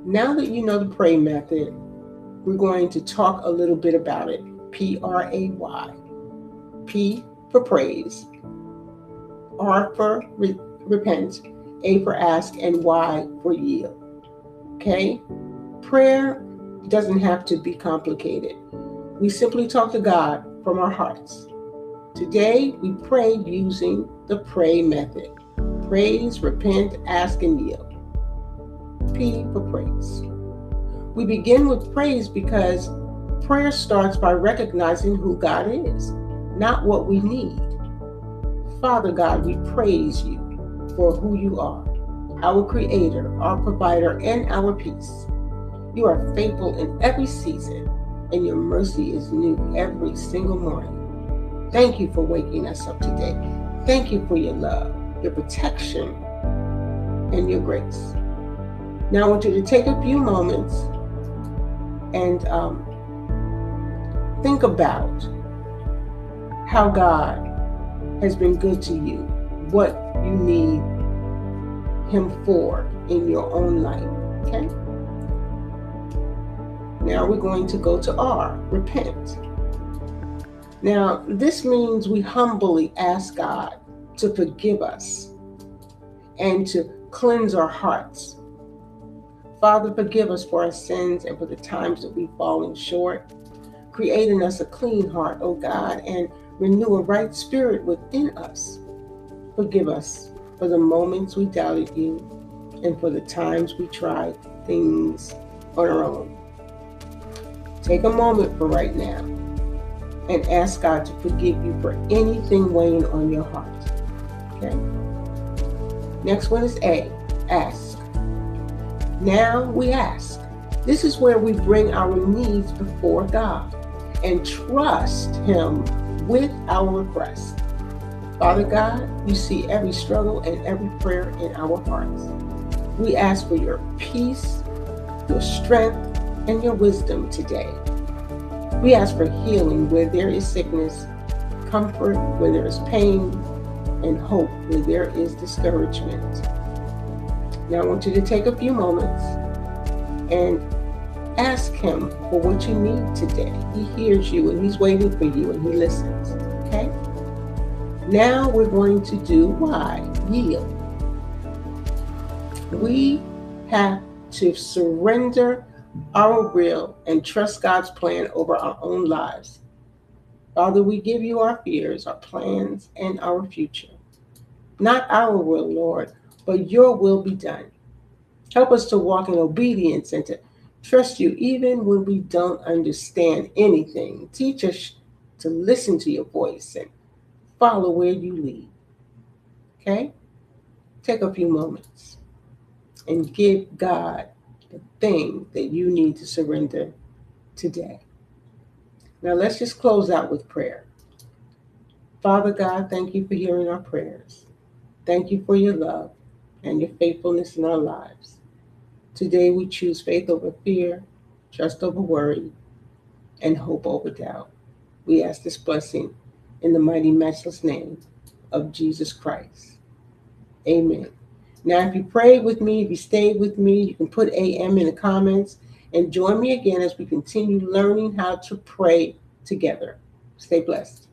Now that you know the pray method, we're going to talk a little bit about it. P.R.A.Y. P for praise, R for repent, A for ask, and Y for yield. Okay? Prayer doesn't have to be complicated. We simply talk to God from our hearts. Today, we pray using the P.R.A.Y method. Praise, repent, ask, and yield. P for praise. We begin with praise because prayer starts by recognizing who God is, not what we need. Father God, we praise you for who you are, our creator, our provider, and our peace. You are faithful in every season, and your mercy is new every single morning. Thank you for waking us up today. Thank you for your love, your protection, and your grace. Now I want you to take a few moments and think about how God has been good to you, what you need Him for in your own life, okay? Now we're going to go to R, repent. Now, this means we humbly ask God to forgive us and to cleanse our hearts. Father, forgive us for our sins and for the times that we've fallen short. Create in us a clean heart, O God, and renew a right spirit within us. Forgive us for the moments we doubted you and for the times we tried things on our own. Take a moment for right now and ask God to forgive you for anything weighing on your heart. Okay? Next one is A, ask. Now we ask. This is where we bring our needs before God and trust Him with our requests. Father God, you see every struggle and every prayer in our hearts. We ask for your peace, your strength, and your wisdom today. We ask for healing where there is sickness, comfort where there is pain, and hope where there is discouragement. Now I want you to take a few moments and ask Him for what you need today. He hears you and He's waiting for you and He listens, okay? Now we're going to do Y, yield. We have to surrender our will and trust God's plan over our own lives. Father, we give you our fears, our plans, and our future. Not our will, Lord, but your will be done. Help us to walk in obedience and to trust you even when we don't understand anything. Teach us to listen to your voice and follow where you lead. Okay? Take a few moments and give God the thing that you need to surrender today. Now let's just close out with prayer. Father God, thank you for hearing our prayers. Thank you for your love and your faithfulness in our lives. Today we choose faith over fear, trust over worry, and hope over doubt. We ask this blessing in the mighty, matchless name of Jesus Christ. Amen. Now, if you prayed with me, if you stayed with me, you can put AM in the comments and join me again as we continue learning how to pray together. Stay blessed.